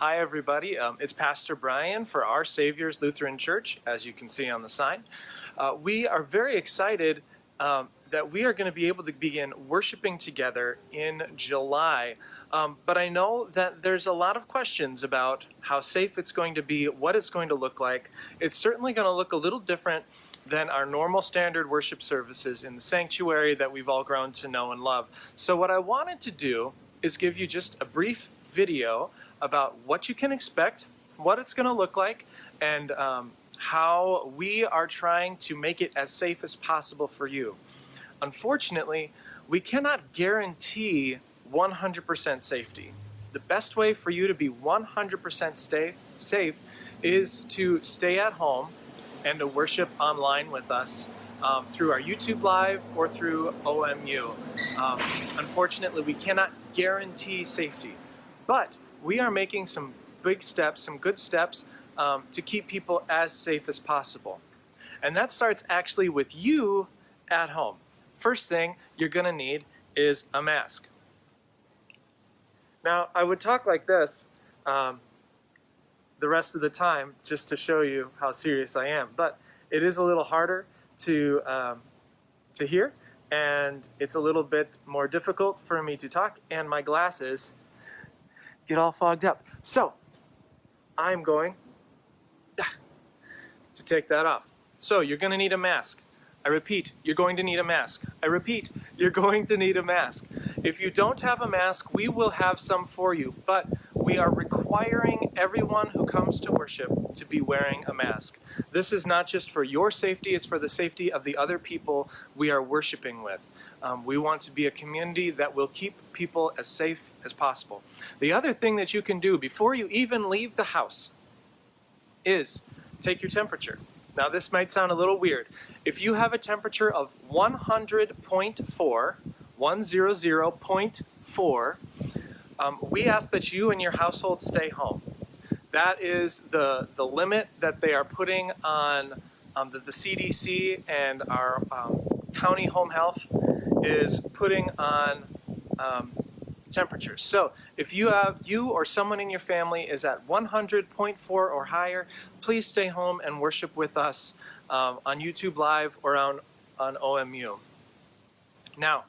Hi everybody, it's Pastor Bryan for Our Savior's Lutheran Church, as you can see on the sign. We are very excited that we are going to be able to begin worshiping together in July. But I know that there's a lot of questions about how safe it's going to be, what it's going to look like. It's certainly going to look a little different than our normal standard worship services in the sanctuary that we've all grown to know and love. So what I wanted to do is give you just a brief video about what you can expect, what it's going to look like, and how we are trying to make it as safe as possible for you. Unfortunately, we cannot guarantee 100% safety. The best way for you to be 100% safe is to stay at home and to worship online with us through our YouTube Live or through OMU. Unfortunately, we cannot guarantee safety, but we are making some big steps, some good steps to keep people as safe as possible. And that starts actually with you at home. First thing you're going to need is a mask. Now, I would talk like this the rest of the time just to show you how serious I am, but it is a little harder to hear, and it's a little bit more difficult for me to talk, and my glasses get all fogged up. So I'm going to take that off. So you're going to need a mask. I repeat, you're going to need a mask. I repeat, you're going to need a mask. If you don't have a mask, we will have some for you, but we are requiring everyone who comes to worship to be wearing a mask. This is not just for your safety, it's for the safety of the other people we are worshiping with. We want to be a community that will keep people as safe as possible. The other thing that you can do before you even leave the house is take your temperature. Now this might sound a little weird. If you have a temperature of 100.4, 100.4, we ask that you and your household stay home. That is the limit that they are putting on the CDC and our county home health is putting on temperatures. So if you or someone in your family is at 100.4 or higher, please stay home and worship with us on YouTube Live or on OMU. Now,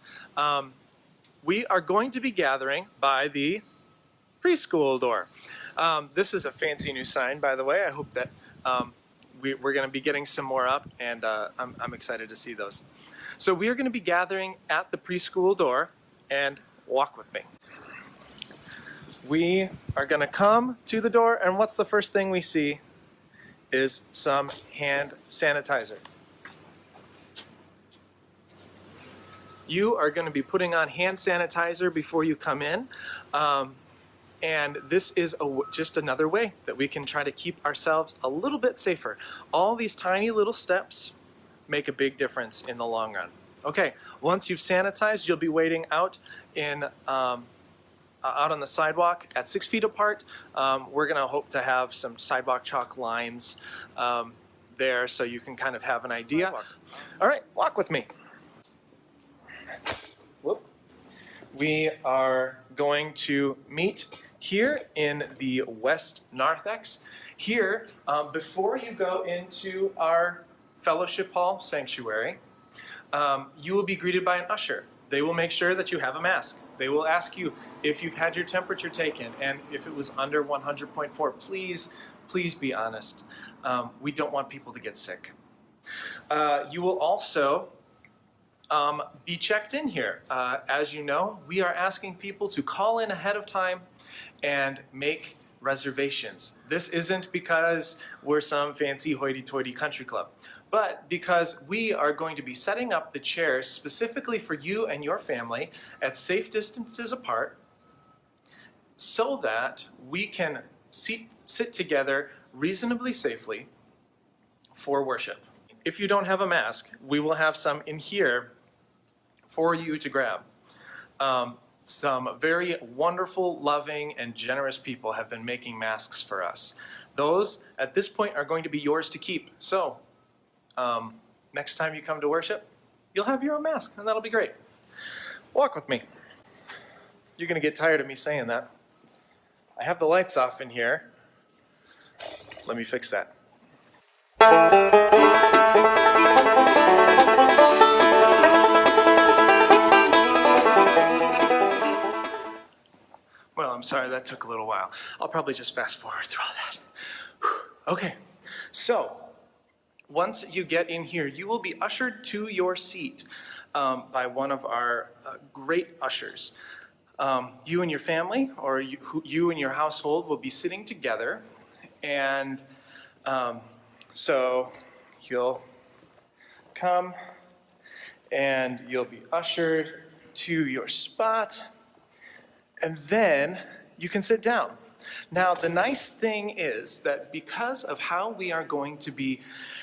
we are going to be gathering by the preschool door. This is a fancy new sign, by the way. I hope that we're going to be getting some more up, and I'm excited to see those. So we are going to be gathering at the preschool door, and walk with me. We are going to come to the door, and what's the first thing we see is some hand sanitizer. You are going to be putting on hand sanitizer before you come in, and this is just another way that we can try to keep ourselves a little bit safer. All these tiny little steps make a big difference in the long run. Okay, once you've sanitized, you'll be waiting out on the sidewalk at 6 feet apart. We're going to hope to have some sidewalk chalk lines there so you can kind of have an idea. All right, walk with me. Whoop. We are going to meet here in the West Narthex. Here, before you go into our fellowship hall sanctuary, you will be greeted by an usher. They will make sure that you have a mask. They will ask you if you've had your temperature taken, and if it was under 100.4, please be honest. We don't want people to get sick. You will also be checked in here. As you know, we are asking people to call in ahead of time and make reservations. This isn't because we're some fancy hoity-toity country club, but because we are going to be setting up the chairs specifically for you and your family at safe distances apart so that we can sit together reasonably safely for worship. If you don't have a mask, we will have some in here for you to grab. Some very wonderful, loving, and generous people have been making masks for us. Those, at this point, are going to be yours to keep. So, next time you come to worship, you'll have your own mask, and that'll be great. Walk with me. You're going to get tired of me saying that. I have the lights off in here. Let me fix that. Well, I'm sorry, that took a little while. I'll probably just fast forward through all that. Whew. Okay, so once you get in here, you will be ushered to your seat by one of our great ushers. You and your family, or you and your household, will be sitting together, and so you'll come and you'll be ushered to your spot, and then you can sit down. Now, the nice thing is that because of how we are going to be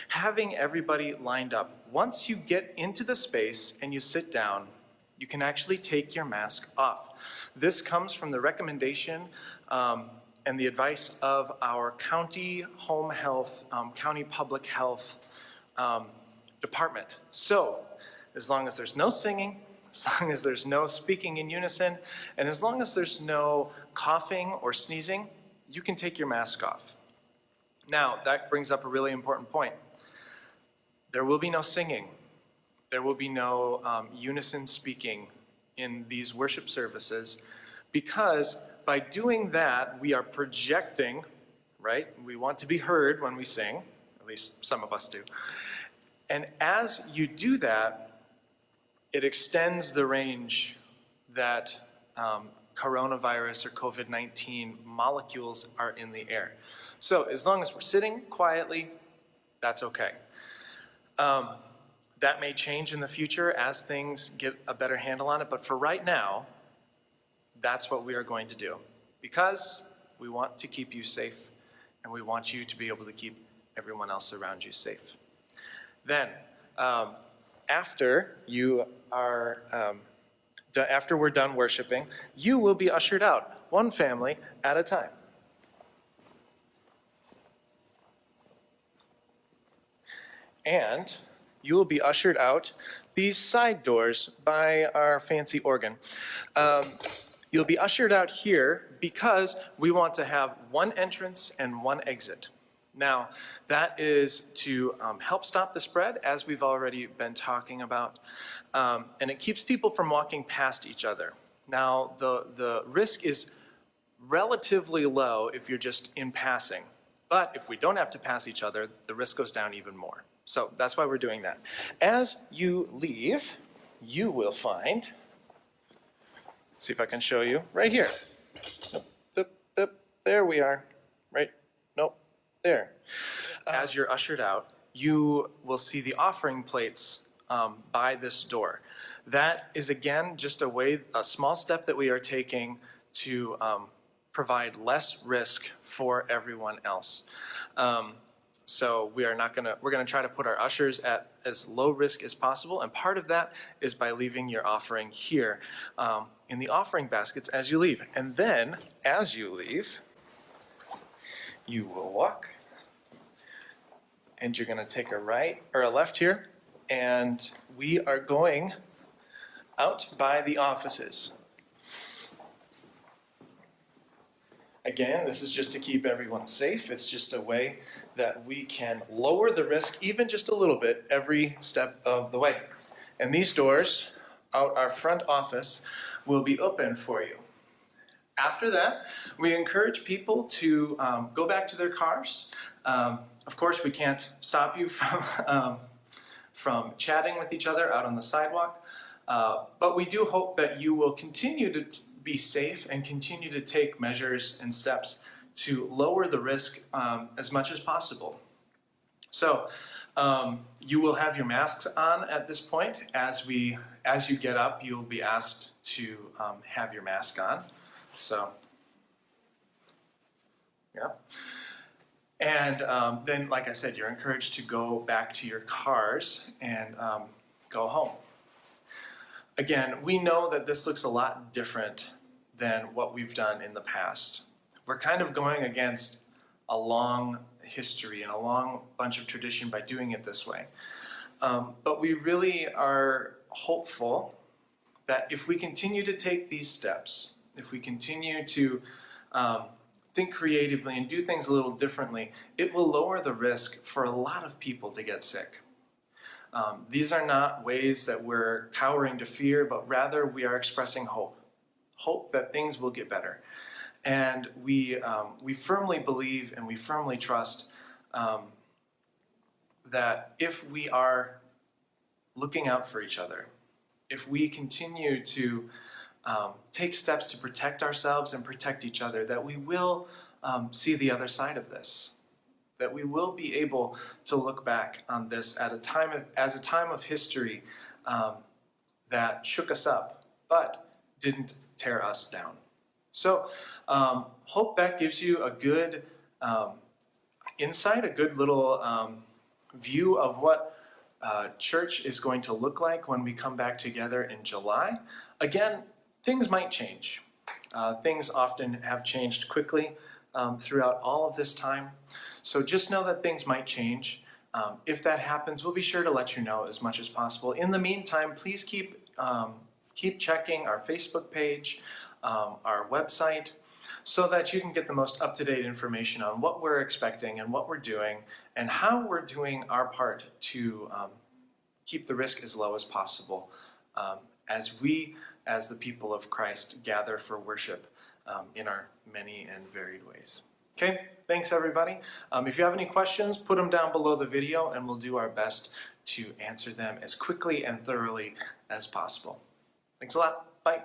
having everybody lined up, once you get into the space and you sit down, you can actually take your mask off. This comes from the recommendation and the advice of our county home health, county public health department. So, as long as there's no singing, as long as there's no speaking in unison, and as long as there's no coughing or sneezing, you can take your mask off. Now, that brings up a really important point. There will be no singing. There will be no unison speaking in these worship services, because by doing that, we are projecting, right? We want to be heard when we sing, at least some of us do. And as you do that, it extends the range that coronavirus or COVID-19 molecules are in the air. So as long as we're sitting quietly, that's okay. That may change in the future as things get a better handle on it, but for right now, that's what we are going to do, because we want to keep you safe, and we want you to be able to keep everyone else around you safe. Then, after we're done worshiping, you will be ushered out, one family at a time. And you will be ushered out these side doors by our fancy organ. You'll be ushered out here because we want to have one entrance and one exit. Now, that is to help stop the spread, as we've already been talking about, and it keeps people from walking past each other. Now, the risk is relatively low if you're just in passing, but if we don't have to pass each other, the risk goes down even more. So that's why we're doing that. As you leave, you will find, let's see if I can show you, right here. There we are, right? Nope, there. As you're ushered out, you will see the offering plates by this door. That is, again, just a small step that we are taking to provide less risk for everyone else. So we're gonna try to put our ushers at as low risk as possible, and part of that is by leaving your offering here in the offering baskets as you leave. And then, as you leave, you will walk, and you're gonna take a right or a left here, and we are going out by the offices. Again, this is just to keep everyone safe. It's just a way that we can lower the risk even just a little bit every step of the way. And these doors out our front office will be open for you. After that, we encourage people to go back to their cars. Of course, we can't stop you from chatting with each other out on the sidewalk, but we do hope that you will continue to be safe and continue to take measures and steps to lower the risk as much as possible. So you will have your masks on at this point. As you get up, you will be asked to have your mask on. So, yeah. And then, like I said, you're encouraged to go back to your cars and go home. Again, we know that this looks a lot different than what we've done in the past. We're kind of going against a long history and a long bunch of tradition by doing it this way. But we really are hopeful that if we continue to take these steps, if we continue to think creatively and do things a little differently, it will lower the risk for a lot of people to get sick. These are not ways that we're cowering to fear, but rather we are expressing hope. Hope that things will get better. And we firmly believe and we firmly trust that if we are looking out for each other, if we continue to take steps to protect ourselves and protect each other, that we will see the other side of this. That we will be able to look back on this as a time of history that shook us up, but didn't tear us down. So, hope that gives you a good insight, a good little view of what church is going to look like when we come back together in July. Again, things might change. Things often have changed quickly throughout all of this time. So just know that things might change. If that happens, we'll be sure to let you know as much as possible. In the meantime, please keep checking our Facebook page, our website, so that you can get the most up-to-date information on what we're expecting and what we're doing and how we're doing our part to keep the risk as low as possible as we, as the people of Christ, gather for worship in our many and varied ways. Okay, thanks everybody. If you have any questions, put them down below the video and we'll do our best to answer them as quickly and thoroughly as possible. Thanks a lot. Bye.